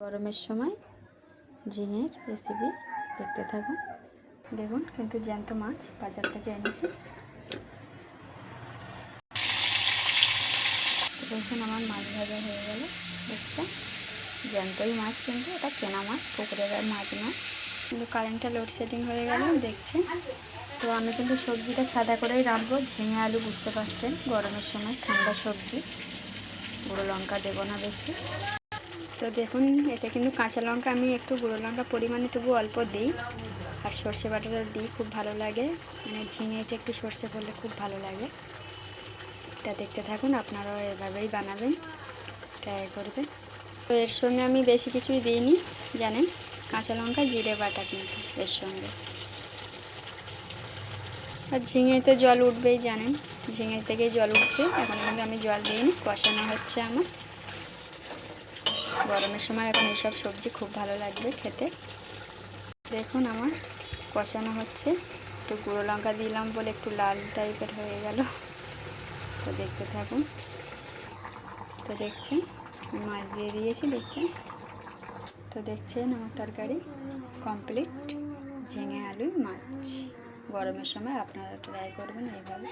গরমের সময় ঝিঙের রেসিপি দেখতে থাকুন। দেখুন কিন্তু জ্যান্ত মাছ বাজার থেকে এনেছি। দেখুন আমার মাছ ভাজা হয়ে গেল। দেখছেন জ্যান্তই মাছ, কিন্তু এটা কেনা মাছ, পুকুরের মাছ না। কিন্তু কারেন্টটা লোডশেডিং হয়ে গেল দেখছেন। তো আমি কিন্তু সবজিটা সাদা করেই রাখবো। ঝিঙে আলু বুঝতে পারছেন গরমের সময় ঠান্ডা সবজি, গুঁড়ো লঙ্কা দেবো না বেশি। তো দেখুন এতে কিন্তু কাঁচা লঙ্কা আমি একটু গুঁড়ো লঙ্কা পরিমাণে তবু অল্প দিই, আর সর্ষে বাটাটা দিই, খুব ভালো লাগে। মানে ঝিঙেতে একটু সর্ষে পড়লে খুব ভালো লাগে। তা দেখতে থাকুন, আপনারাও এভাবেই বানাবেন, ট্রাই করবেন। তো এর সঙ্গে আমি বেশি কিছুই দিইনি, জানেন, কাঁচা লঙ্কা জিরে বাটা কিন্তু এর সঙ্গে। আর ঝিঙেতে জল উঠবেই, জানেন, ঝিঙে থেকেই জল উঠছে। এখন কিন্তু আমি জল দিইনি, কষানো হচ্ছে আমার। গরমের সময় এখন এইসব সবজি খুব ভালো লাগবে খেতে। দেখুন আমার কষানো হচ্ছে, একটু গুঁড়ো লঙ্কা দিলাম বলে একটু লাল টাইপের হয়ে গেল। তো দেখতে থাকুন। তো দেখছেন মাছ দিয়ে দিয়েছি, দেখছেন। তো দেখছেন আমার তরকারি কমপ্লিট, ঝিঙে আলু মাছ। গরমের সময় আপনারা ট্রাই করবেন এইভাবে।